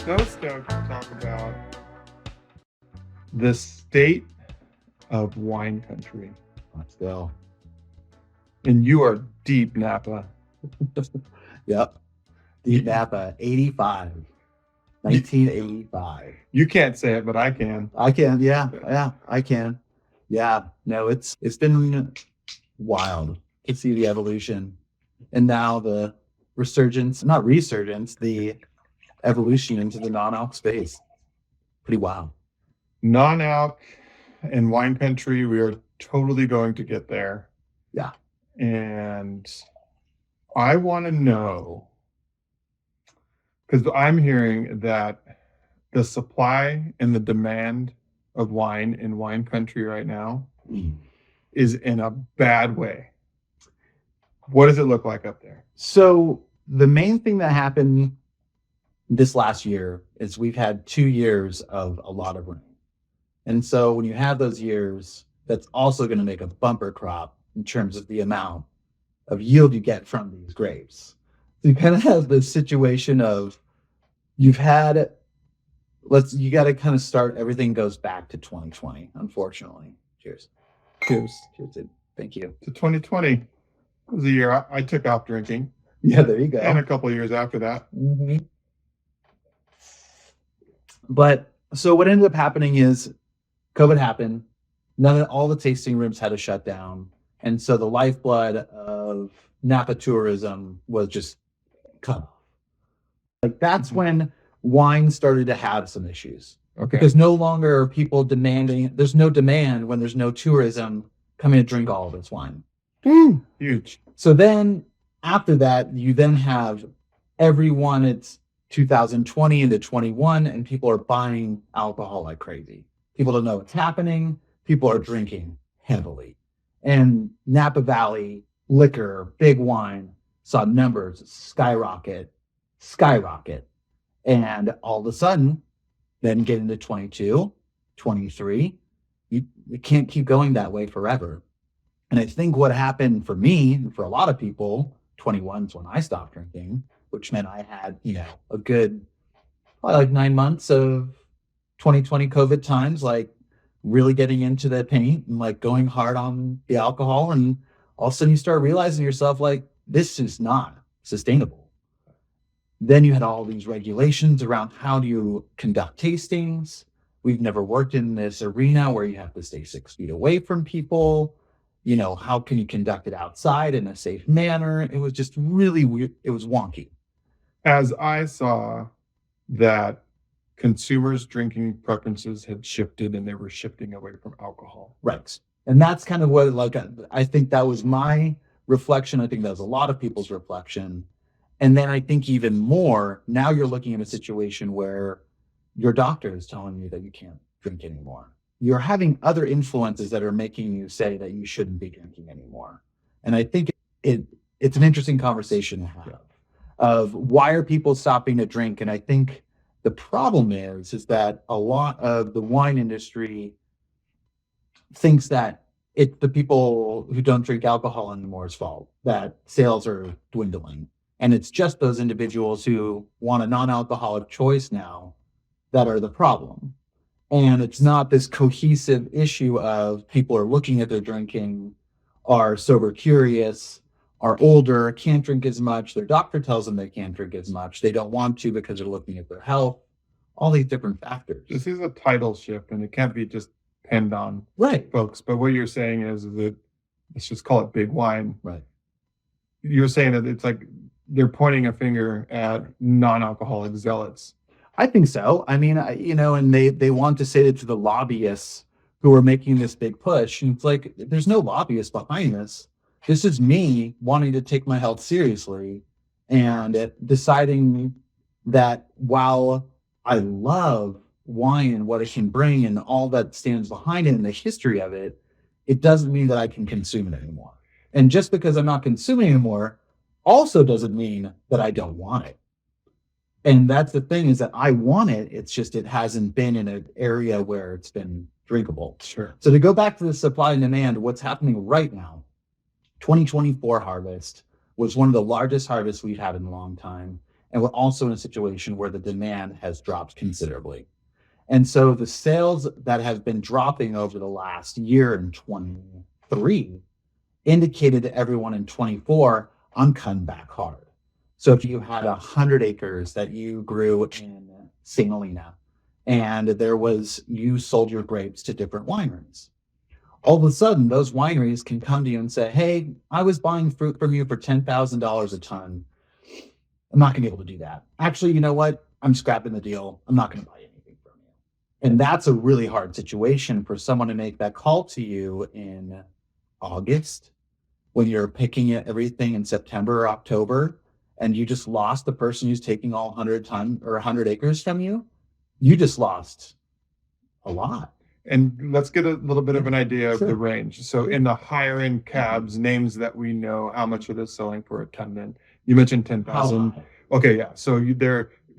so stoked to talk about the state of wine country. Let's go. And you are deep Napa. Yep. Deep Napa, 1985. You can't say it, but I can. I can. Yeah, I can. Yeah. No, it's been wild to see the evolution. And now the the evolution into the non-alc space. Pretty wild. Non-alc and wine country, we are totally going to get there. Yeah. And I want to know, because I'm hearing that the supply and the demand of wine in wine country right now is in a bad way. What does it look like up there? So the main thing that happened this last year is we've had 2 years of a lot of rain. And so when you have those years, that's also going to make a bumper crop in terms of the amount of yield you get from these grapes. So you kind of have this situation of you got to kind of start, everything goes back to 2020, unfortunately. Cheers. Cheers. Thank you. To 2020 was the year I took off drinking. Yeah, there you go. And a couple of years after that. Mm-hmm. But so what ended up happening is COVID happened. All the tasting rooms had to shut down. And so the lifeblood of Napa tourism was just cut off. Like that's when wine started to have some issues. Okay. Because no longer are people demanding, there's no demand when there's no tourism coming to drink all of its wine. Huge. So then after that, you then have everyone, it's 2020 into 21, and people are buying alcohol like crazy. People don't know what's happening. People are drinking heavily. And Napa Valley liquor, big wine, saw numbers skyrocket. And all of a sudden, then get into 22, 23, you can't keep going that way forever. And I think what happened for me, and for a lot of people, 21 is when I stopped drinking, which meant I had, a good, probably like 9 months of 2020 COVID times, like really getting into the paint and like going hard on the alcohol. And all of a sudden you start realizing yourself like, this is not sustainable. Then you had all these regulations around how do you conduct tastings. We've never worked in this arena where you have to stay 6 feet away from people. How can you conduct it outside in a safe manner? It was just really weird. It was wonky. As I saw that consumers' drinking preferences had shifted and they were shifting away from alcohol. Right. And that's kind of what, I think that was my reflection. I think that was a lot of people's reflection. And then I think even more, now you're looking at a situation where your doctor is telling you that you can't drink anymore. You're having other influences that are making you say that you shouldn't be drinking anymore. And I think it's an interesting conversation to have of why are people stopping to drink? And I think the problem is that a lot of the wine industry thinks that it's the people who don't drink alcohol animore's fault, that sales are dwindling. And it's just those individuals who want a non-alcoholic choice now that are the problem. And it's not this cohesive issue of people are looking at their drinking, are sober curious, are older, can't drink as much. Their doctor tells them they can't drink as much. They don't want to because they're looking at their health, all these different factors. This is a title shift, and it can't be just pinned on folks. But what you're saying is that, let's just call it big wine. Right. You're saying that it's like they're pointing a finger at non-alcoholic zealots. I think so. I mean, and they want to say it to the lobbyists who are making this big push. And it's like, there's no lobbyists behind this. This is me wanting to take my health seriously and deciding that while I love wine and what it can bring and all that stands behind it and the history of it, it doesn't mean that I can consume it anymore. And just because I'm not consuming anymore also doesn't mean that I don't want it. And that's the thing, is that I want it. It's just it hasn't been in an area where it's been drinkable. Sure. So to go back to the supply and demand, what's happening right now, 2024 harvest was one of the largest harvests we've had in a long time. And we're also in a situation where the demand has dropped considerably. And so the sales that have been dropping over the last year in 23 indicated to everyone in 24, I'm cutting back hard. So if you had 100 acres that you grew in St. Helena, and you sold your grapes to different wineries, all of a sudden those wineries can come to you and say, hey, I was buying fruit from you for $10,000 a ton. I'm not going to be able to do that. Actually, you know what? I'm scrapping the deal. I'm not going to buy anything from you. And that's a really hard situation for someone to make that call to you in August, when you're picking everything in September or October, and you just lost the person who's taking all 100 acres from you. You just lost a lot. And let's get a little bit of an idea of the range. So in the higher end cabs, names that we know, how much are they selling for a ton then? You mentioned 10,000. Okay, yeah. So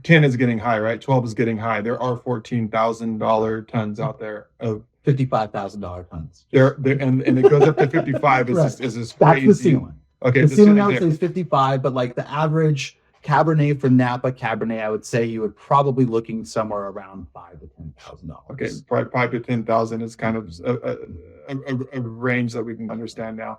10 is getting high, right? 12 is getting high. There are $14,000 tons out there of $55,000 tons. And it goes up to 55 is this crazy. That's the ceiling. Okay. The ceiling I would say is 55, but like the average Cabernet from Napa Cabernet, I would say you would probably looking somewhere around $5,000 to $10,000. Okay, 5 to 10,000 is kind of a range that we can understand now.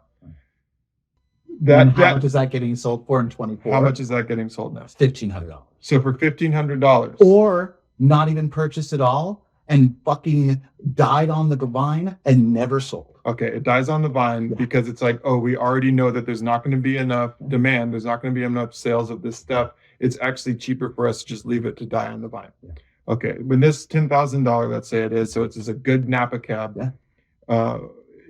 How much is that getting sold for in 24? How much is that getting sold now? $1,500. So for $1,500, or not even purchased at all, and fucking died on the vine and never sold. Okay, it dies on the vine because it's like, oh, we already know that there's not going to be enough demand. There's not going to be enough sales of this stuff. It's actually cheaper for us to just leave it to die on the vine. Yeah. Okay, when this $10,000, let's say it is, so it's a good Napa cab. Yeah.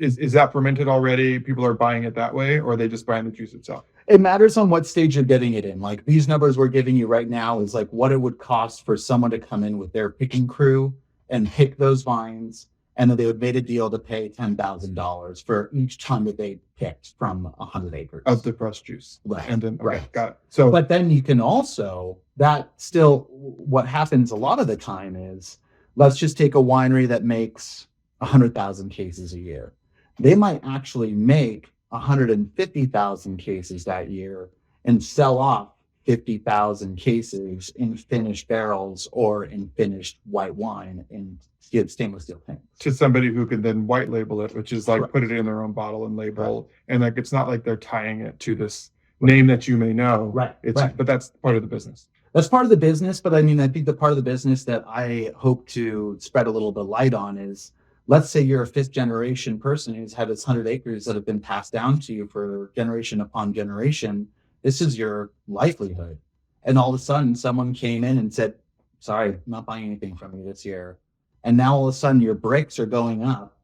Is that fermented already? People are buying it that way, or are they just buying the juice itself? It matters on what stage you're getting it in. Like these numbers we're giving you right now is like what it would cost for someone to come in with their picking crew and pick those vines, and then they would make a deal to pay $10,000 for each ton that they picked from 100 acres of the pressed juice. Right. And then right. Got it. So, but then you can also what happens a lot of the time is, let's just take a winery that makes 100,000 cases a year. They might actually make 150,000 cases that year and sell off 50,000 cases in finished barrels or in finished white wine in stainless steel tanks. To somebody who can then white label it, which is like put it in their own bottle and label. And like it's not like they're tying it to this name that you may know. But that's part of the business. That's part of the business. But I mean, I think the part of the business that I hope to spread a little bit of light on is, let's say you're a fifth generation person who's had this 100 acres that have been passed down to you for generation upon generation. This is your livelihood. And all of a sudden someone came in and said, sorry, I'm not buying anything from you this year. And now all of a sudden your bricks are going up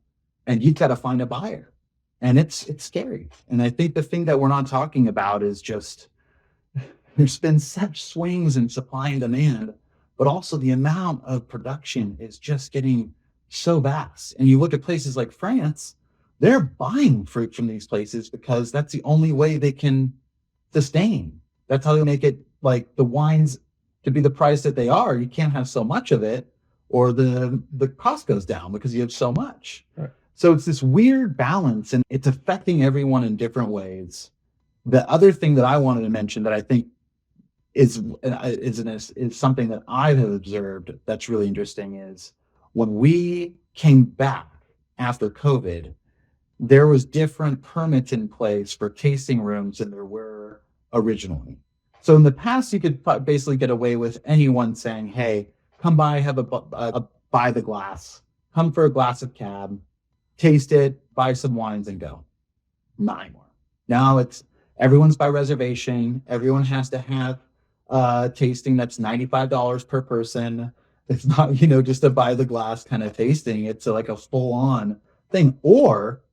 and you've got to find a buyer. And it's scary. And I think the thing that we're not talking about is just, there's been such swings in supply and demand, but also the amount of production is just getting so vast. And you look at places like France, they're buying fruit from these places because that's the only way they can sustain. That's how they make it, like the wines to be the price that they are. You can't have so much of it or the cost goes down because you have so much. Right. So it's this weird balance and it's affecting everyone in different ways. The other thing that I wanted to mention that I think is something that I have observed that's really interesting is, when we came back after COVID, there was different permits in place for tasting rooms than there were originally. So in the past, you could basically get away with anyone saying, hey, come by, have a buy the glass, come for a glass of cab, taste it, buy some wines and go. Not anymore. Now it's everyone's by reservation. Everyone has to have tasting that's $95 per person. It's not, just a buy the glass kind of tasting. It's like a full on thing. Or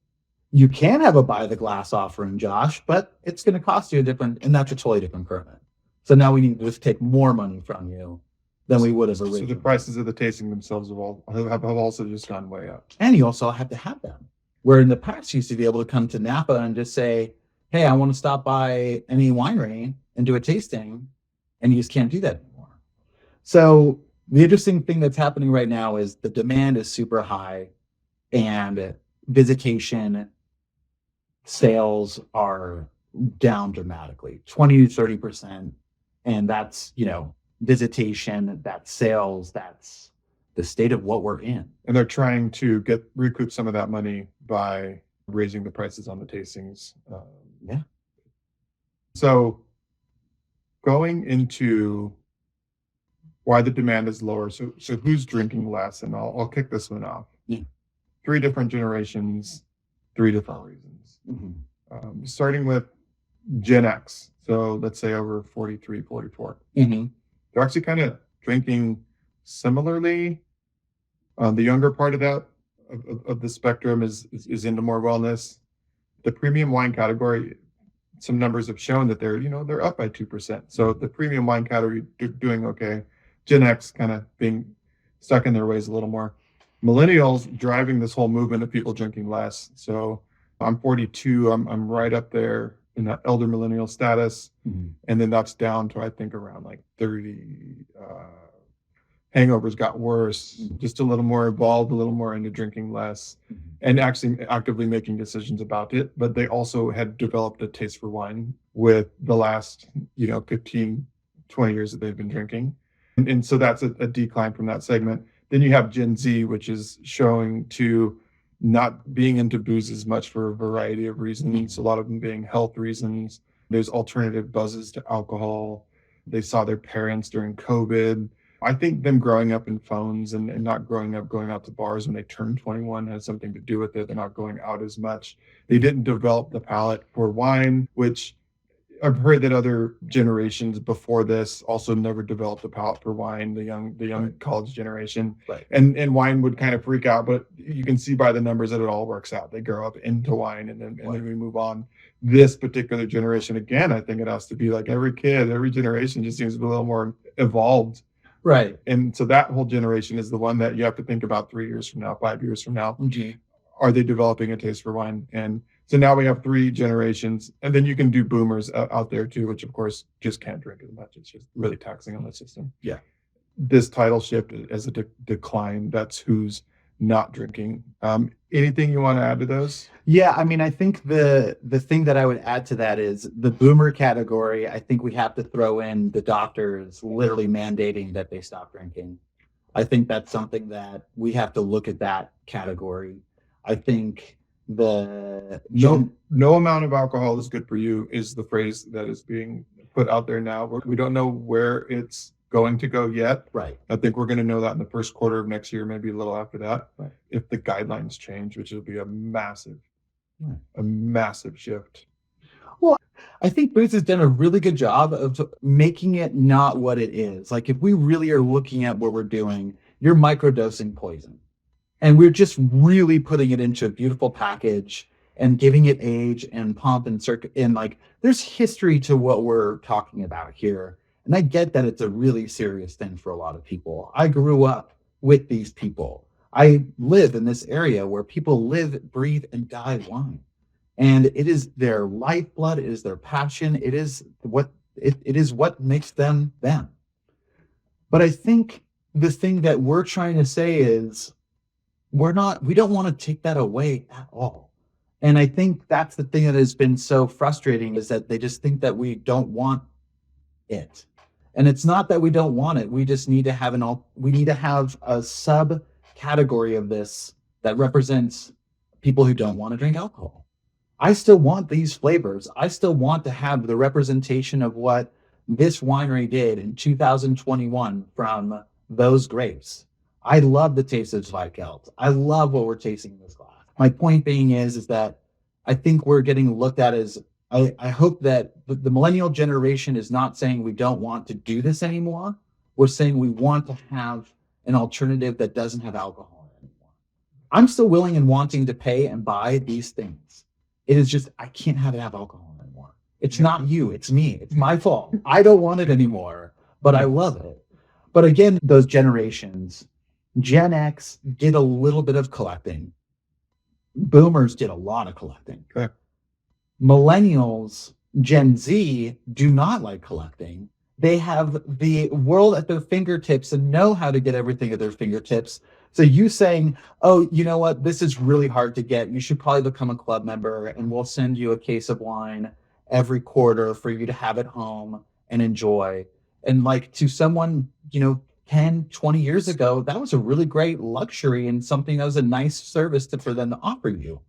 you can have a buy the glass offering, Josh, but it's going to cost you and that's a totally different permit. So now we need to just take more money from you than we would have originally. So the prices of the tasting themselves have also just gone way up. And you also have to have them. Where in the past you used to be able to come to Napa and just say, hey, I want to stop by any winery and do a tasting. And you just can't do that anymore. So the interesting thing that's happening right now is the demand is super high and visitation sales are down dramatically, 20 to 30%. And that's, visitation, that's sales, that's the state of what we're in. And they're trying to recoup some of that money by raising the prices on the tastings. Yeah. So going into why the demand is lower. So who's drinking less? And I'll kick this one off. Yeah. 3 different generations, 3 different reasons. Mm-hmm. Starting with Gen X. So let's say over 43, 44. Mm-hmm. They're actually kind of drinking similarly. The younger part of that of the spectrum is into more wellness. The premium wine category, some numbers have shown that they're up by 2%. So the premium wine category doing okay. Gen X kind of being stuck in their ways a little more. Millennials driving this whole movement of people drinking less. So I'm 42. I'm right up there in that elder millennial status. Mm-hmm. And then that's down to, I think, around like 30. Hangovers got worse, just a little more evolved, a little more into drinking less, and actually actively making decisions about it. But they also had developed a taste for wine with the last, 15, 20 years that they've been drinking. And so that's a decline from that segment. Then you have Gen Z, which is showing to not being into booze as much for a variety of reasons, a lot of them being health reasons. There's alternative buzzes to alcohol. They saw their parents during COVID. I think them growing up in phones and not growing up going out to bars when they turned 21 has something to do with it. They're not going out as much. They didn't develop the palate for wine, which I've heard that other generations before this also never developed a palate for wine, the young Right. college generation. Right. And wine would kind of freak out, but you can see by the numbers that it all works out. They grow up into wine and then we move on. This particular generation, again, I think it has to be like every kid, every generation just seems to be a little more evolved. Right. And so that whole generation is the one that you have to think about 3 years from now, 5 years from now. Mm-hmm. Are they developing a taste for wine? And so now we have 3 generations. And then you can do boomers out there too, which of course just can't drink as much. It's just really taxing on the system. Yeah. This title shift as a decline, that's who's not drinking. Anything you want to add to those? Yeah, I mean, I think the thing that I would add to that is the boomer category. I think we have to throw in the doctors literally mandating that they stop drinking. I think that's something that we have to look at that category. I think no amount of alcohol is good for you is the phrase that is being put out there now. We don't know where it's going to go yet. Right. I think we're going to know that in the first quarter of next year, maybe a little after that, if the guidelines change, which will be a massive shift. Well, I think Boots has done a really good job of making it not what it is. Like if we really are looking at what we're doing, you're microdosing poison. And we're just really putting it into a beautiful package and giving it age and pump and circuit. And like there's history to what we're talking about here. And I get that it's a really serious thing for a lot of people. I grew up with these people. I live in this area where people live, breathe, and die wine. And it is their lifeblood, it is their passion, it is what makes them them. But I think the thing that we're trying to say is we don't want to take that away at all. And I think that's the thing that has been so frustrating is that they just think that we don't want it. And it's not that we don't want it. We just need to have a subcategory of this that represents people who don't want to drink alcohol. I still want these flavors. I still want to have the representation of what this winery did in 2021 from those grapes. I love the taste of Varietals. I love what we're tasting in this glass. My point being is that I think we're getting looked at as, I hope that the millennial generation is not saying we don't want to do this anymore. We're saying we want to have an alternative that doesn't have alcohol anymore. I'm still willing and wanting to pay and buy these things. It is just, I can't have alcohol anymore. It's not you, it's me. It's my fault. I don't want it anymore, but I love it. But again, those generations, Gen X did a little bit of collecting. Boomers did a lot of collecting. Okay. Millennials, Gen Z do not like collecting. They have the world at their fingertips and know how to get everything at their fingertips. So you saying, oh, you know what, this is really hard to get. You should probably become a club member and we'll send you a case of wine every quarter for you to have at home and enjoy. And like to someone, 10, 20 years ago, that was a really great luxury and something that was a nice service for them to offer you.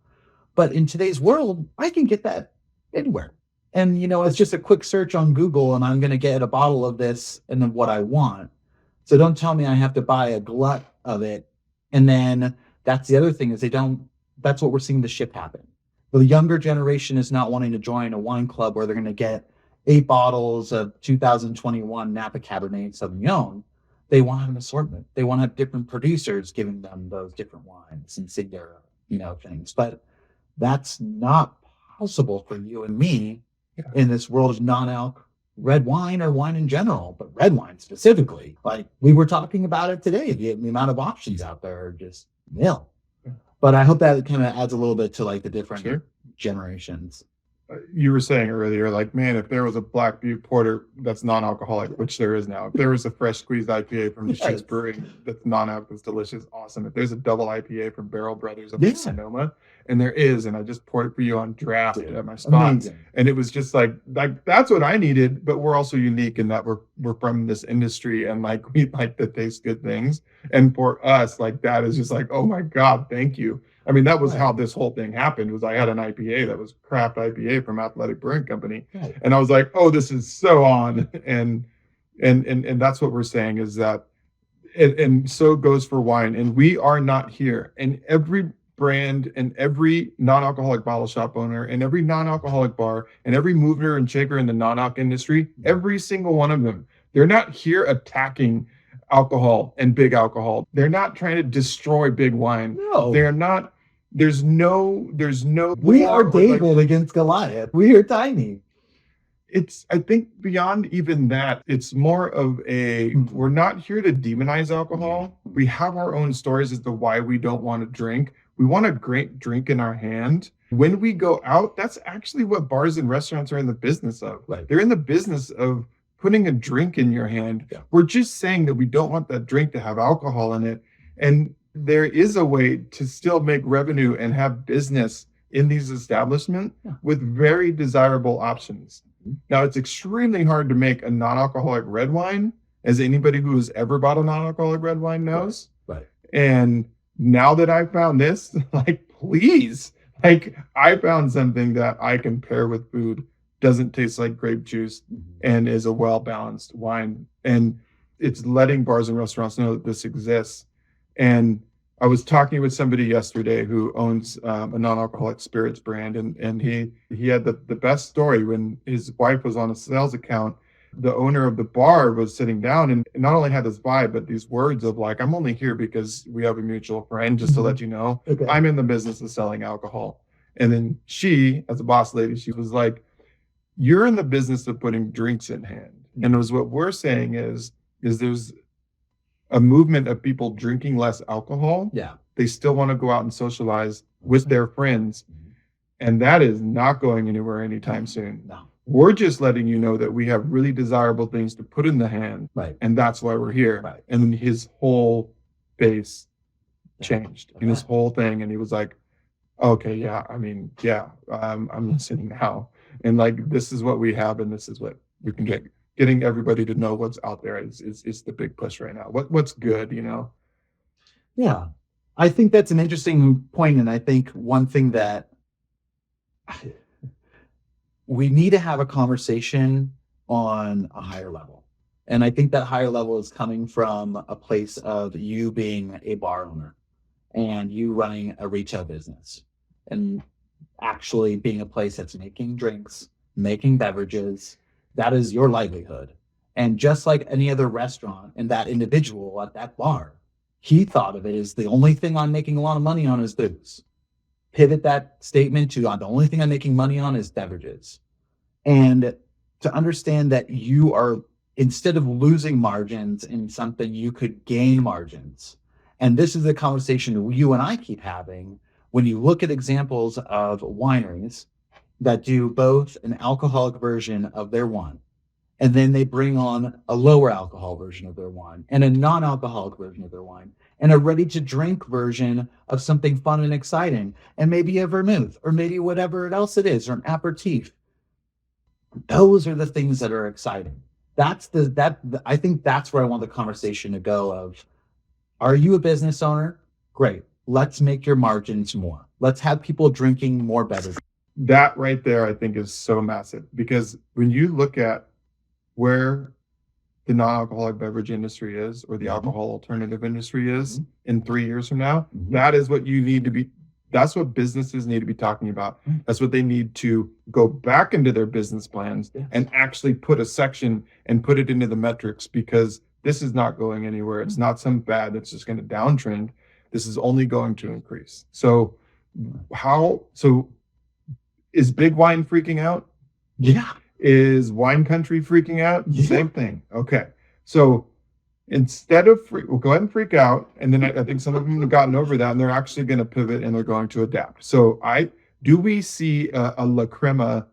But in today's world, I can get that anywhere. And, it's just a quick search on Google and I'm going to get a bottle of this and then what I want. So don't tell me I have to buy a glut of it. And then that's the other thing is that's what we're seeing the shift happen. The younger generation is not wanting to join a wine club where they're going to get 8 bottles of 2021 Napa Cabernet Sauvignon. They want to have an assortment. They want to have different producers giving them those different wines and Sigara, things. But that's not possible for you and me in this world of non-alc red wine or wine in general, but red wine specifically. Like we were talking about it today, the amount of options out there are just nil. But I hope that kind of adds a little bit to like the different generations. You were saying earlier, like, man, if there was a Black Butte Porter that's non-alcoholic, which there is now, if there was a fresh squeezed IPA from the Shoots Brewery that's non-alcoholic, that's delicious, awesome. If there's a double IPA from Barrel Brothers up in Sonoma, and there is, and I just poured it for you on draft at my spot, amazing. And it was just like that's what I needed. But we're also unique in that we're from this industry, and like we like to taste good things. And for us, like that is just like, oh my God, thank you. I mean, that was how this whole thing happened. Was I had an IPA that was craft IPA from Athletic Brewing Company, and I was like, oh, this is so on, and that's what we're saying is that, and so goes for wine. And we are not here, and every brand and every non-alcoholic bottle shop owner and every non-alcoholic bar and every mover and shaker in the non-alc industry, every single one of them, they're not here attacking alcohol and big alcohol. They're not trying to destroy big wine. No, they're not. There's no. We are David against Goliath. We are tiny. It's, I think beyond even that, it's more of we're not here to demonize alcohol. We have our own stories as to why we don't want to drink. We want a great drink in our hand. When we go out, that's actually what bars and restaurants are in the business of. Right. They're in the business of putting a drink in your hand. Yeah. We're just saying that we don't want that drink to have alcohol in it. And there is a way to still make revenue and have business in these establishments with very desirable options. Now, it's extremely hard to make a non-alcoholic red wine, as anybody who has ever bought a non-alcoholic red wine knows. Right. And now that I found this, like, please, like, I found something that I can pair with food, doesn't taste like grape juice, and is a well-balanced wine. And it's letting bars and restaurants know that this exists. And I was talking with somebody yesterday who owns a non-alcoholic spirits brand, and he had the best story. When his wife was on a sales account, the owner of the bar was sitting down and not only had this vibe, but these words of like, I'm only here because we have a mutual friend, just to let you know, I'm in the business of selling alcohol. And then she, as a boss lady, she was like, you're in the business of putting drinks in hand. And it was what we're saying is there's a movement of people drinking less alcohol. Yeah. They still want to go out and socialize with their friends. And that is not going anywhere anytime soon. No. We're just letting you know that we have really desirable things to put in the hand. Right. And that's why we're here. Right. And then his whole face changed in his whole thing. And he was like, okay, yeah, I mean, yeah, I'm listening now. And like, this is what we have, and this is what we can get. Getting everybody to know what's out there is the big push right now. What's good, you know? Yeah, I think that's an interesting point, and I think one thing that we need to have a conversation on a higher level, and I think that higher level is coming from a place of you being a bar owner and you running a retail business, and actually being a place that's making drinks, making beverages. That is your livelihood. And just like any other restaurant and that individual at that bar, he thought of it as the only thing I'm making a lot of money on is booze. Pivot that statement to the only thing I'm making money on is beverages. And to understand that you are, instead of losing margins in something, you could gain margins. And this is the conversation you and I keep having when you look at examples of wineries that do both an alcoholic version of their wine, and then they bring on a lower alcohol version of their wine and a non-alcoholic version of their wine and a ready-to-drink version of something fun and exciting, and maybe a vermouth or maybe whatever else it is, or an aperitif. Those are the things that are exciting. I think that's where I want the conversation to go of, are you a business owner? Great. Let's make your margins more. Let's have people drinking more beverages. That right there, I think, is so massive, because when you look at where the non-alcoholic beverage industry is, or the alcohol alternative industry is in 3 years from now, that is what you need to be. That's what businesses need to be talking about. That's what they need to go back into their business plans and actually put a section and put it into the metrics, because this is not going anywhere. It's not some fad that's just going to downtrend. This is only going to increase. So is big wine freaking out? Yeah. Is wine country freaking out? Yeah. Same thing. Okay. So instead of we'll go ahead and freak out. And then I think some of them have gotten over that, and they're actually going to pivot and they're going to adapt. So do we see a La Crema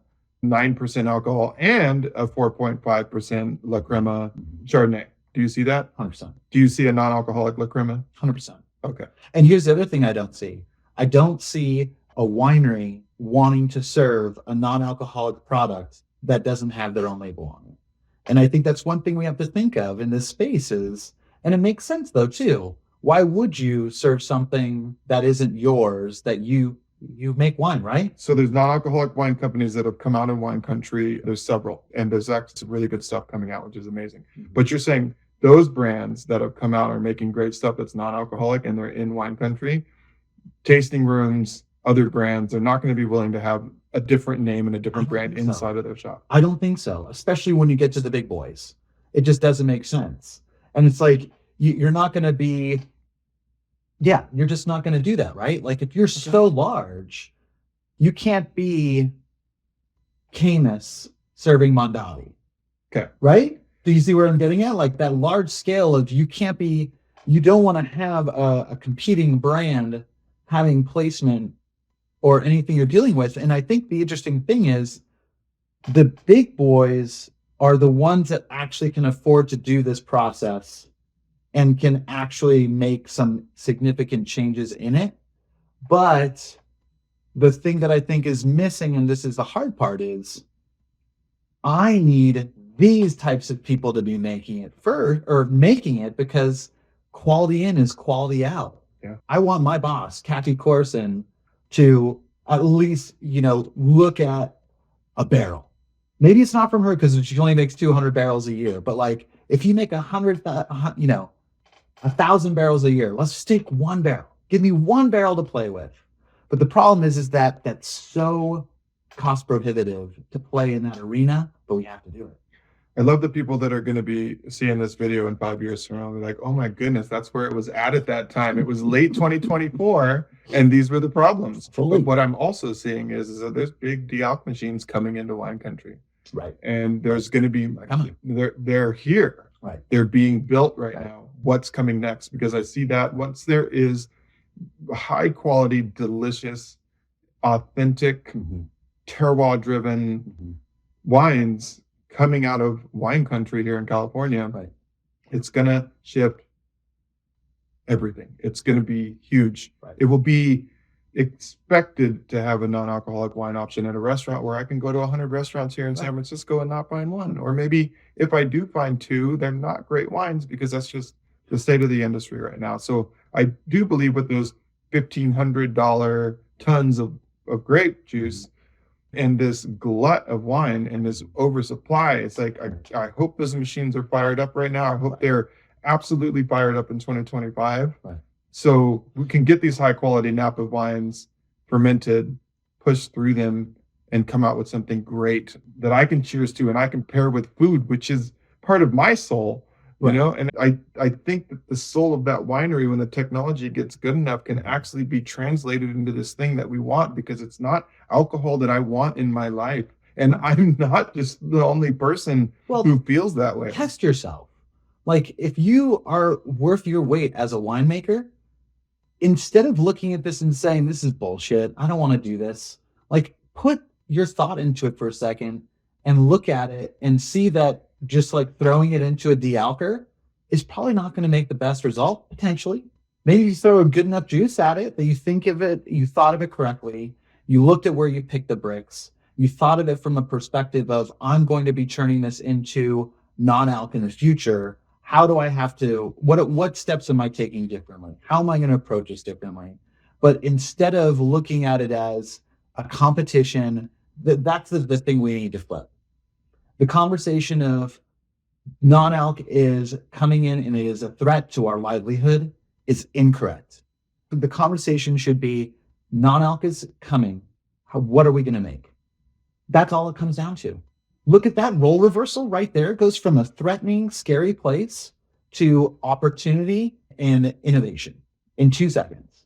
9% alcohol and a 4.5% La Crema Chardonnay? Do you see that? 100%. Do you see a non-alcoholic La Crema? 100%. Okay. And here's the other thing I don't see. I don't see a winery wanting to serve a non-alcoholic product that doesn't have their own label on it. And I think that's one thing we have to think of in this space is, and it makes sense though too, why would you serve something that isn't yours, that you make wine, right? So there's non-alcoholic wine companies that have come out in wine country. There's several, and there's actually some really good stuff coming out, which is amazing. But you're saying those brands that have come out are making great stuff that's non-alcoholic, and they're in wine country. Tasting rooms, other brands, they're not going to be willing to have a different name and a different brand inside of their shop. I don't think so, especially when you get to the big boys. It just doesn't make sense. And it's like, you're not going to be, you're just not going to do that, right? Like if you're so large, you can't be Camus serving Mondali. Okay. Right? Do you see where I'm getting at? Like that large scale of you don't want to have a competing brand having placement or anything you're dealing with. And I think the interesting thing is the big boys are the ones that actually can afford to do this process and can actually make some significant changes in it. But the thing that I think is missing, and this is the hard part, is I need these types of people to be making it first, or making it, because quality in is quality out. Yeah. I want my boss, Kathy Corson, to at least, look at a barrel. Maybe it's not from her because she only makes 200 barrels a year. But like, if you make 1,000 barrels a year, let's stick one barrel. Give me one barrel to play with. But the problem is that that's so cost prohibitive to play in that arena, but we have to do it. I love the people that are going to be seeing this video in 5 years from now. They're like, oh my goodness, that's where it was at that time. It was late 2024, and these were the problems. But what I'm also seeing is that there's big de-alc machines coming into wine country. Right. And there's going to be, they're here. Right. They're being built right now. What's coming next? Because I see that once there is high quality, delicious, authentic, terroir-driven wines coming out of wine country here in California, it's going to shift everything. It's going to be huge. Right. It will be expected to have a non-alcoholic wine option at a restaurant, where I can go to 100 restaurants here in San Francisco and not find one. Or maybe if I do find two, they're not great wines, because that's just the state of the industry right now. So I do believe with those $1,500 tons of grape juice and this glut of wine and this oversupply, it's like, I hope those machines are fired up right now. I hope they're absolutely fired up in 2025. Right. So we can get these high quality Napa wines fermented, push through them, and come out with something great that I can cheers to and I can pair with food, which is part of my soul. You know, and I think that the soul of that winery, when the technology gets good enough, can actually be translated into this thing that we want, because it's not alcohol that I want in my life. And I'm not just the only person who feels that way. Test yourself. Like, if you are worth your weight as a winemaker, instead of looking at this and saying, this is bullshit, I don't want to do this, like, put your thought into it for a second and look at it and see that just like throwing it into a de-alker is probably not going to make the best result, potentially. Maybe you throw a good enough juice at it that you think of it, you thought of it correctly, you looked at where you picked the bricks, you thought of it from a perspective of, I'm going to be turning this into non-alc in the future, how do I have to, what steps am I taking differently? How am I going to approach this differently? But instead of looking at it as a competition, that's the thing we need to flip. The conversation of non-alc is coming in and it is a threat to our livelihood is incorrect. The conversation should be non-alc is coming. What are we going to make? That's all it comes down to. Look at that role reversal right there. It goes from a threatening, scary place to opportunity and innovation in 2 seconds.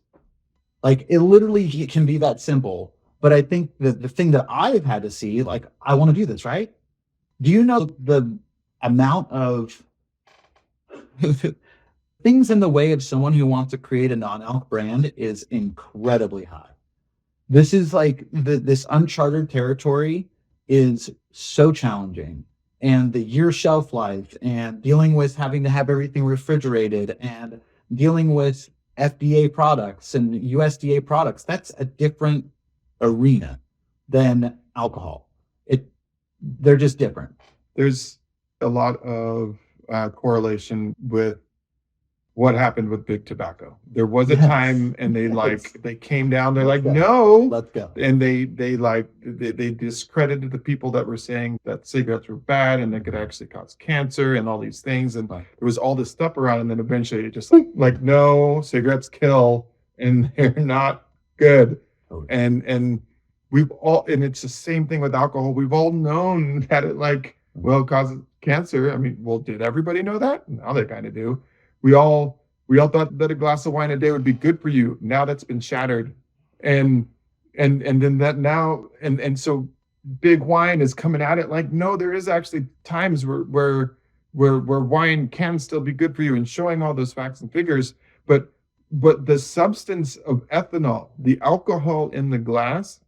Like it literally can be that simple. But I think that the thing that I've had to see, like, I want to do this, right? Do you know the amount of things in the way of someone who wants to create a non-alc brand is incredibly high. This is like this uncharted territory is so challenging, and the year shelf life and dealing with having to have everything refrigerated and dealing with FDA products and USDA products, that's a different arena than alcohol. They're just different. There's a lot of correlation with what happened with big tobacco. There was a time and they came down, they're like, no, let's go. And they discredited the people that were saying that cigarettes were bad and they could actually cause cancer and all these things. And there was all this stuff around. And then eventually it just like, no, cigarettes kill and they're not good. And we've all, and it's the same thing with alcohol. We've all known that it causes cancer. I mean, well, did everybody know that? Now they kind of do. We all thought that a glass of wine a day would be good for you. Now that's been shattered. And then that now, and so big wine is coming at it like, no, there is actually times where wine can still be good for you, and showing all those facts and figures. But the substance of ethanol, the alcohol in the glass,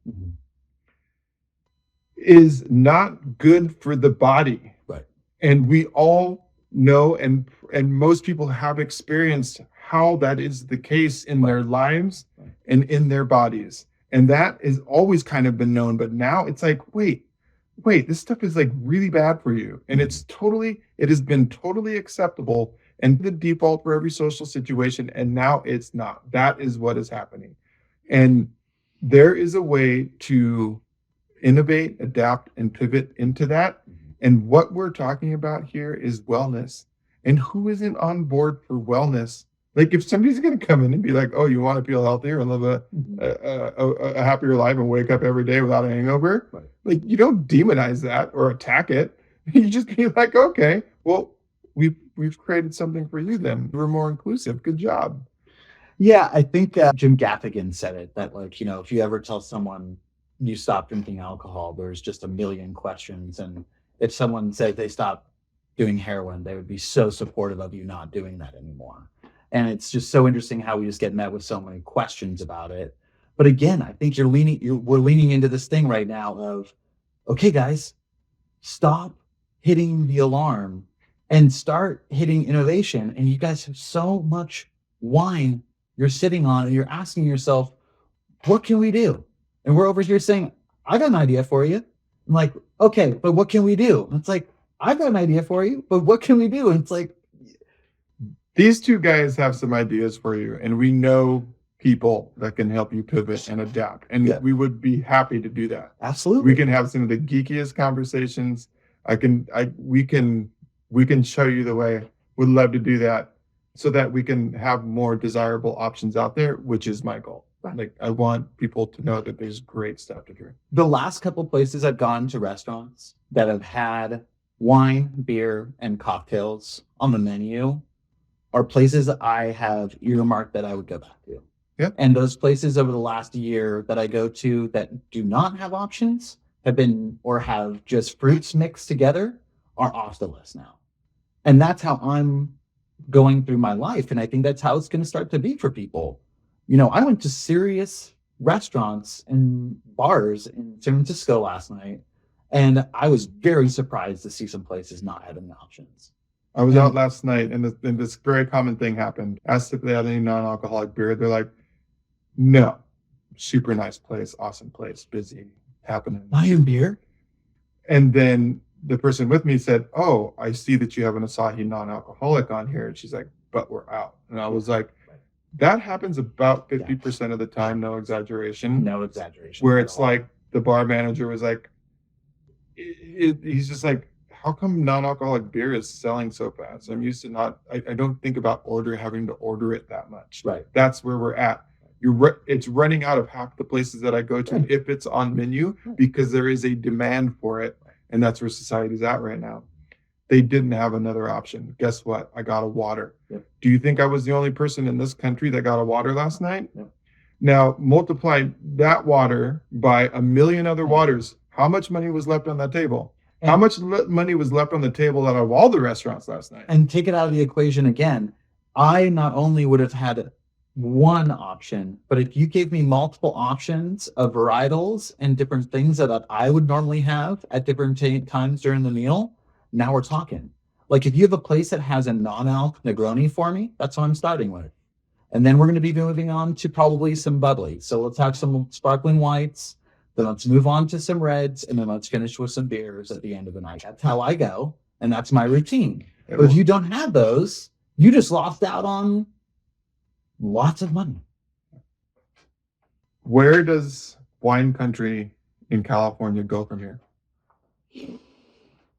is not good for the body. Right. And we all know, and most people have experienced how that is the case in their lives and in their bodies. And that is always kind of been known, but now it's like, wait, this stuff is like really bad for you. And it has been totally acceptable and the default for every social situation. And now it's not. That is what is happening. And there is a way to innovate, adapt, and pivot into that. And what we're talking about here is wellness. And who isn't on board for wellness? Like, if somebody's going to come in and be like, oh, you want to feel healthier and live a happier life and wake up every day without a hangover, like, you don't demonize that or attack it. You just be like, okay, well, we've created something for you then. We're more inclusive. Good job. Yeah, I think Jim Gaffigan said it, that if you ever tell someone you stop drinking alcohol, there's just a million questions. And if someone said they stop doing heroin, they would be so supportive of you not doing that anymore. And it's just so interesting how we just get met with so many questions about it. But again, I think we're leaning into this thing right now of, okay, guys, stop hitting the alarm and start hitting innovation. And you guys have so much wine you're sitting on, and you're asking yourself, what can we do? And we're over here saying, I got an idea for you. I'm like, okay, but what can we do? And it's like, I've got an idea for you, but what can we do? And it's like, these two guys have some ideas for you, and we know people that can help you pivot and adapt. And we would be happy to do that. Absolutely. We can have some of the geekiest conversations. We can show you the way. Would love to do that so that we can have more desirable options out there, which is my goal. Like, I want people to know that there's great stuff to drink. The last couple of places I've gone to, restaurants that have had wine, beer, and cocktails on the menu, are places I have earmarked that I would go back to. Yep. And those places over the last year that I go to that do not have options have just fruits mixed together are off the list now. And that's how I'm going through my life. And I think that's how it's going to start to be for people. I went to serious restaurants and bars in San Francisco last night, and I was very surprised to see some places not having options. I was out last night, and this very common thing happened. Asked if they had any non-alcoholic beer. They're like, no. Super nice place, awesome place, busy, happening. Not even beer? And then the person with me said, "Oh, I see that you have an Asahi non-alcoholic on here." And she's like, "But we're out." And I was like, that happens about 50% of the time, no exaggeration. No exaggeration. Where at it's all. like the bar manager was like, he's just like, how come non-alcoholic beer is selling so fast? I'm used to not, I don't think about having to order it that much. Right. That's where we're at. It's running out of half the places that I go to if it's on menu, because there is a demand for it. And that's where society's at right now. They didn't have another option. Guess what? I got a water. Yep. Do you think I was the only person in this country that got a water last night? Yep. Now, multiply that water by a million other waters. How much money was left on that table? And how much money was left on the table out of all the restaurants last night? And take it out of the equation again. I not only would have had one option, but if you gave me multiple options of varietals and different things that I would normally have at different times during the meal, now we're talking. Like if you have a place that has a non-alc Negroni for me, that's what I'm starting with. And then we're going to be moving on to probably some bubbly. So let's have some sparkling whites. Then let's move on to some reds. And then let's finish with some beers at the end of the night. That's how I go. And that's my routine. But if you don't have those, you just lost out on lots of money. Where does wine country in California go from here?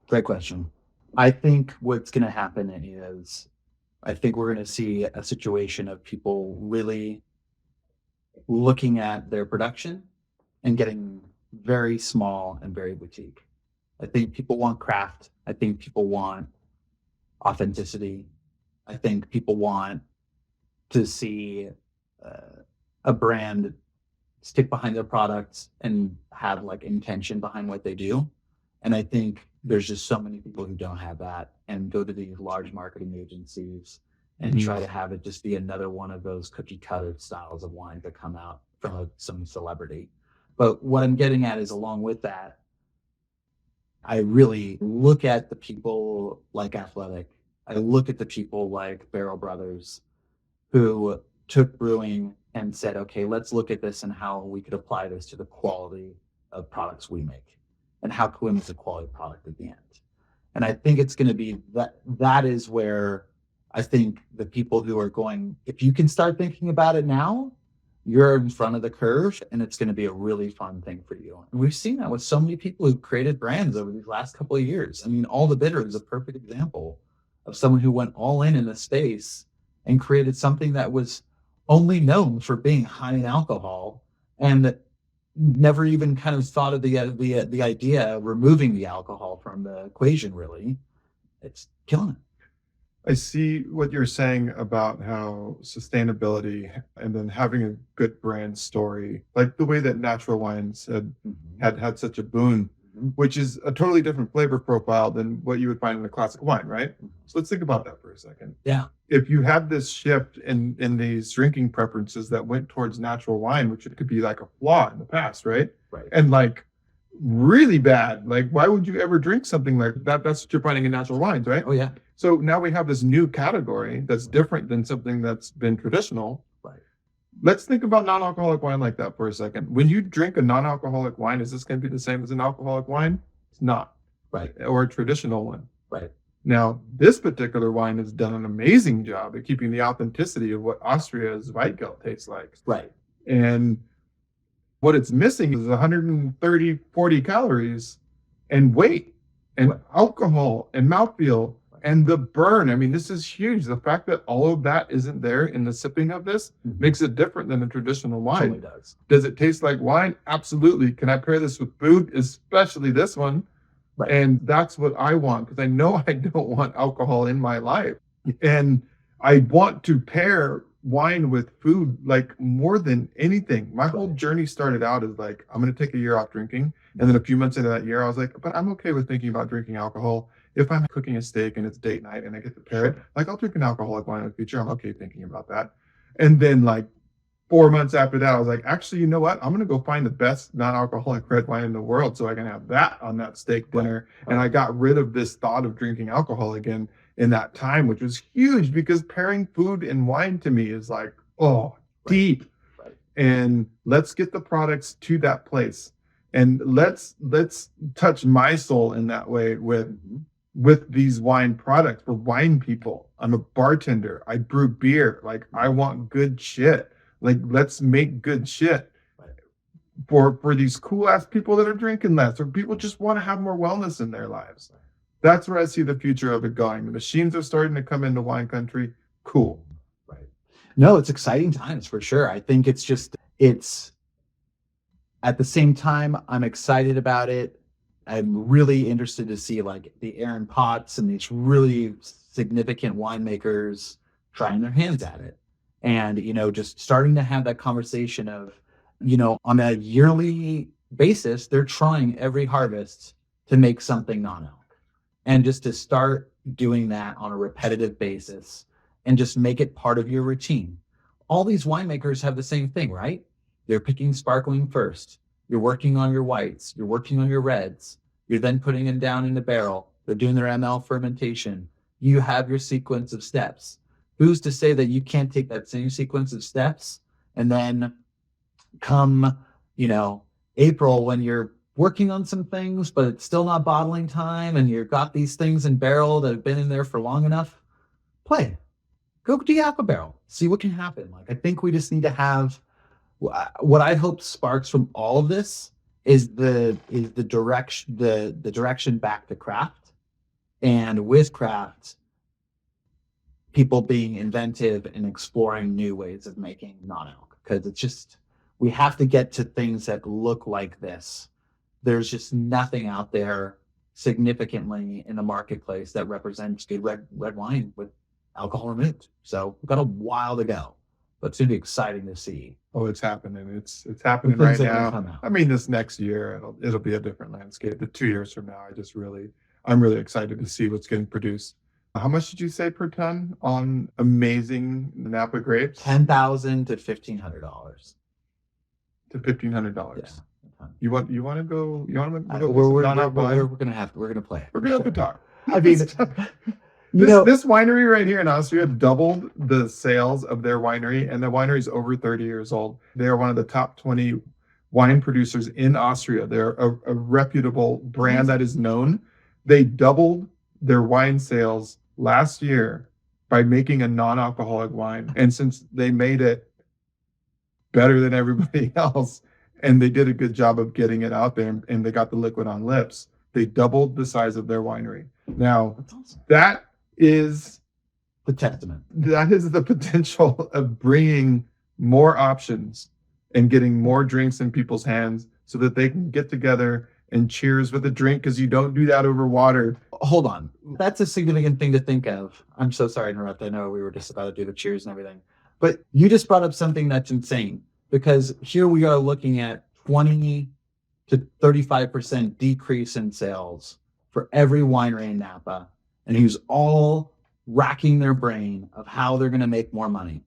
Great question. I think what's going to happen is I think we're going to see a situation of people really looking at their production and getting very small and very boutique. I think people want craft. I think people want authenticity. I think people want to see a brand stick behind their products and have like intention behind what they do. And I think there's just so many people who don't have that and go to these large marketing agencies and try to have it just be another one of those cookie cutter styles of wine that come out from some celebrity. But what I'm getting at is along with that, I really look at the people like Athletic. I look at the people like Barrel Brothers who took brewing and said, okay, let's look at this and how we could apply this to the quality of products we make. And how can we make a quality product at the end? And I think it's going to be that is where I think the people who are going, if you can start thinking about it now, you're in front of the curve and it's going to be a really fun thing for you. And we've seen that with so many people who've created brands over these last couple of years. I mean, All the Bitter is a perfect example of someone who went all in the space and created something that was only known for being high in alcohol and never even kind of thought of the idea of removing the alcohol from the equation. Really, it's killing it. I see what you're saying about how sustainability and then having a good brand story, like the way that natural wines had such a boon, which is a totally different flavor profile than what you would find in a classic wine, right? So let's think about that for a second. Yeah. If you had this shift in these drinking preferences that went towards natural wine, which it could be like a flaw in the past, right? Right. And like really bad, like why would you ever drink something like that? That's what you're finding in natural wines, right? Oh yeah. So now we have this new category that's different than something that's been traditional. Right. Let's think about non-alcoholic wine like that for a second. When you drink a non-alcoholic wine, is this going to be the same as an alcoholic wine? It's not. Right. Or a traditional one. Right. Now, this particular wine has done an amazing job at keeping the authenticity of what Austria's Weitgelt tastes like. Right. And what it's missing is 130, 40 calories and weight and alcohol and mouthfeel and the burn. I mean, this is huge. The fact that all of that isn't there in the sipping of this makes it different than a traditional wine. Totally does. Does it taste like wine? Absolutely. Can I pair this with food? Especially this one. Right. And that's what I want, because I know I don't want alcohol in my life. And I want to pair wine with food like more than anything. My whole journey started out as like, I'm going to take a year off drinking. And then a few months into that year, I was like, but I'm okay with thinking about drinking alcohol. If I'm cooking a steak and it's date night and I get to pair it, like I'll drink an alcoholic wine in the future. I'm okay thinking about that. And then like 4 months after that, I was like, actually, you know what? I'm going to go find the best non-alcoholic red wine in the world so I can have that on that steak dinner. Right. And I got rid of this thought of drinking alcohol again in that time, which was huge, because pairing food and wine to me is like, deep. Right. And let's get the products to that place. And let's touch my soul in that way with these wine products. We're wine people. I'm a bartender. I brew beer. Like, I want good shit. Like, let's make good shit for these cool ass people that are drinking less, or people just want to have more wellness in their lives. That's where I see the future of it going. The machines are starting to come into wine country. Cool. Right. No, it's exciting times for sure. I think it's at the same time, I'm excited about it. I'm really interested to see like the Aaron Potts and these really significant winemakers trying their hands at it. And, just starting to have that conversation of, on a yearly basis, they're trying every harvest to make something non-alc. And just to start doing that on a repetitive basis and just make it part of your routine. All these winemakers have the same thing, right? They're picking sparkling first. You're working on your whites. You're working on your reds. You're then putting them down in the barrel. They're doing their ML fermentation. You have your sequence of steps. Who's to say that you can't take that same sequence of steps and then come, April, when you're working on some things, but it's still not bottling time, and you've got these things in barrel that have been in there for long enough, play. Go to the aqua barrel. See what can happen. Like, I think we just need to have what I hope sparks from all of this is the direction back to craft, and with craft, people being inventive and exploring new ways of making non-alc, because it's just, we have to get to things that look like this. There's just nothing out there significantly in the marketplace that represents good red wine with alcohol removed. So we've got a while to go, but it's going to be exciting to see. Oh, it's happening. It's happening right now. I mean, this next year, it'll be a different landscape. The 2 years from now, I'm really excited to see what's getting produced. How much did you say per ton on amazing Napa grapes? $10,000 to $1,500. To $1,500. Yeah. You want to go? You want to go? We're gonna play. We're gonna have to talk. I mean, this winery right here in Austria doubled the sales of their winery, and the winery is over 30 years old. They are one of the top 20 wine producers in Austria. They're a reputable brand that is known. They doubled their wine sales last year by making a non-alcoholic wine. And since they made it better than everybody else, and they did a good job of getting it out there, and they got the liquid on lips, they doubled the size of their winery. Now, that is the testament. That is the potential of bringing more options and getting more drinks in people's hands so that they can get together and cheers with a drink, because you don't do that over water. Hold on. That's a significant thing to think of. I'm so sorry to interrupt. I know we were just about to do the cheers and everything. But you just brought up something that's insane, because here we are looking at 20 to 35% decrease in sales for every winery in Napa, and who's all racking their brain of how they're going to make more money.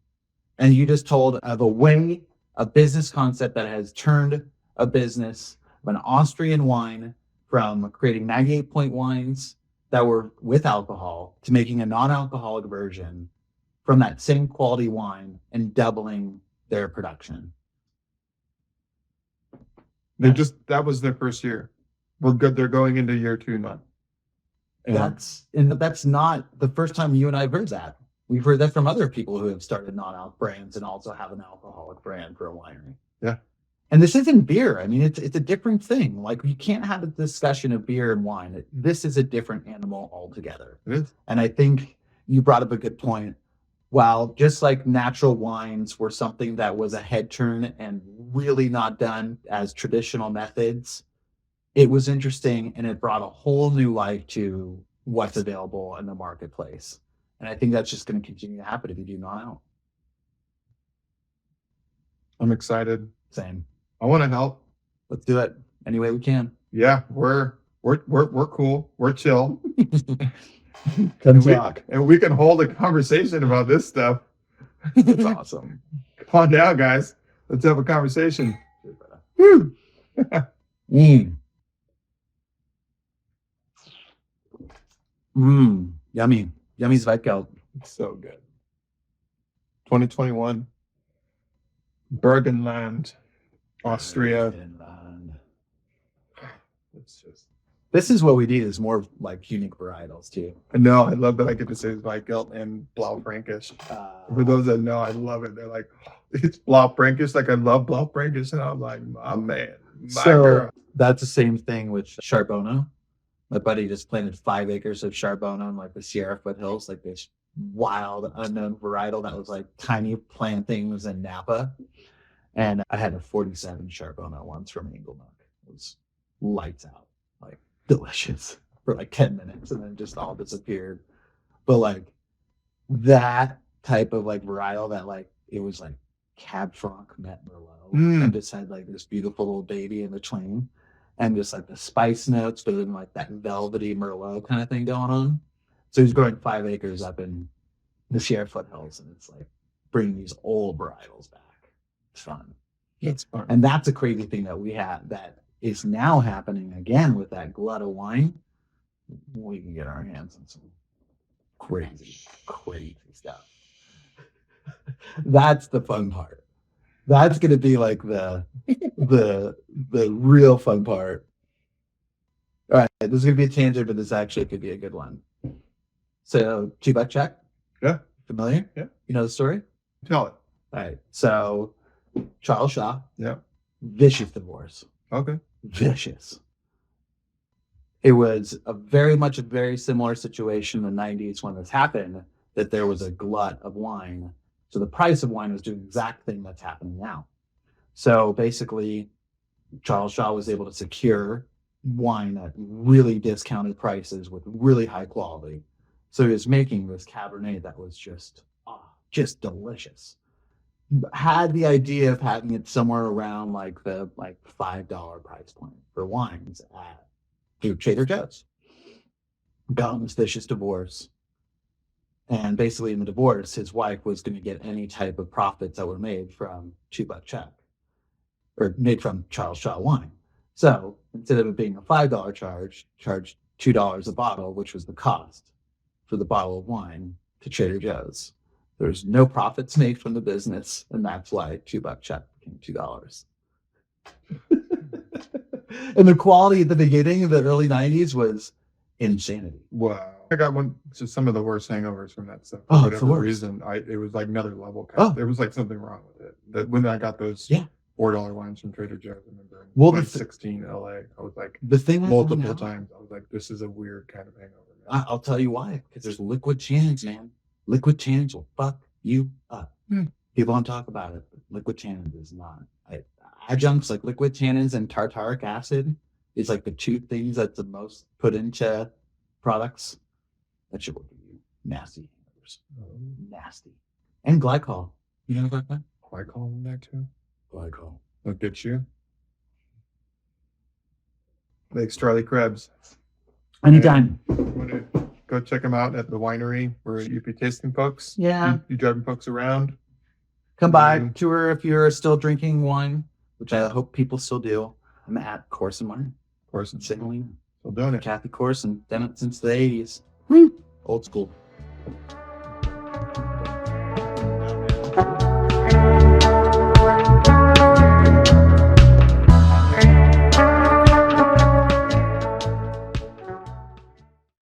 And you just told of a business concept that has turned a business of an Austrian wine from creating 98-point wines that were with alcohol to making a non-alcoholic version from that same quality wine and doubling their production. That was their first year. Well, good. They're going into year 2 now. That's not the first time you and I have heard that. We've heard that from other people who have started non-alc brands and also have an alcoholic brand for a winery. Yeah. And this isn't beer. I mean, it's a different thing. Like, you can't have a discussion of beer and wine. This is a different animal altogether. It is. And I think you brought up a good point. While just like natural wines were something that was a head turn and really not done as traditional methods, it was interesting, and it brought a whole new life to what's available in the marketplace. And I think that's just going to continue to happen if you do non-alc. I'm excited. Same. I want to help. Let's do it any way we can. Yeah, we're cool. We're chill. Come talk. And we can hold a conversation about this stuff. That's awesome. Come on down, guys. Let's have a conversation. Woo. Yummy. Yummy Zweitgeld. So good. 2021. Burgenland, Austria. It's just. This is what we need is more like unique varietals too. No, I love that I get to say Zweigelt and Blaufränkisch. For those that know, I love it. They're like, it's Blaufränkisch. Like I love Blaufränkisch, and I'm like, my man, my girl. That's the same thing with Charbonneau. My buddy just planted 5 acres of Charbonneau in like the Sierra foothills, like this wild unknown varietal that was like tiny plantings in Napa. And I had a 47 Charbonneau once from Inglenook. It was lights out, like delicious for like 10 minutes and then just all disappeared. But like that type of like varietal that like it was like Cab Franc met Merlot and just had like this beautiful little baby in between and just like the spice notes, but then like that velvety Merlot kind of thing going on. So he's growing 5 acres up in the Sierra foothills and it's like bringing these old varietals back. It's fun. It's fun. And that's a crazy thing that we have that is now happening again with that glut of wine. We can get our hands on some crazy stuff. That's the fun part. That's going to be like the real fun part. All right, this is going to be a tangent, but this actually could be a good one. So, $2 check. Yeah. Familiar? Yeah. You know the story? Tell it. All right. So, Charles Shaw. Yeah. Vicious divorce. Okay. Vicious. It was a very similar situation in the 90s when this happened, that there was a glut of wine. So the price of wine was doing the exact thing that's happening now. So basically, Charles Shaw was able to secure wine at really discounted prices with really high quality. So he was making this Cabernet that was just delicious. Had the idea of having it somewhere around like the $5 price point for wines at Trader Joe's. Got him this vicious divorce. And basically in the divorce, his wife was going to get any type of profits that were made from $2 check or made from Charles Shaw wine. So instead of it being a $5 charge, charged $2 a bottle, which was the cost for the bottle of wine to Trader Joe's. There's no profits made from the business, and that's why $2 check became $2. And the quality at the beginning of the early 90s was insanity. Wow. I got just some of the worst hangovers from that stuff. Oh, For it's the whatever worst. reason, it was like another level. Oh. There was like something wrong with it. That when I got those $4 wines from Trader Joe's, I remember in 2016 LA, I was like the thing multiple times. I was like, this is a weird kind of hangover. I'll tell you why. Because there's liquid tannins, man. Liquid tannins will fuck you up. People don't talk about it. But liquid tannins is not. Adjuncts like liquid tannins and tartaric acid is like the two things that's the most put into products. That should give you nasty hangovers. Nasty. And glycol. You know about that? Glycol in there too? Glycol. What gets you? Thanks, Charlie Krebs. Anytime. Go check them out at the winery where you be tasting folks. Yeah. You driving folks around. Come by, tour if you're still drinking wine, which I hope people still do. I'm at Corson Wine. Corson. Signaling. Still doing it. Kathy Corson, done it since the 80s. Old school.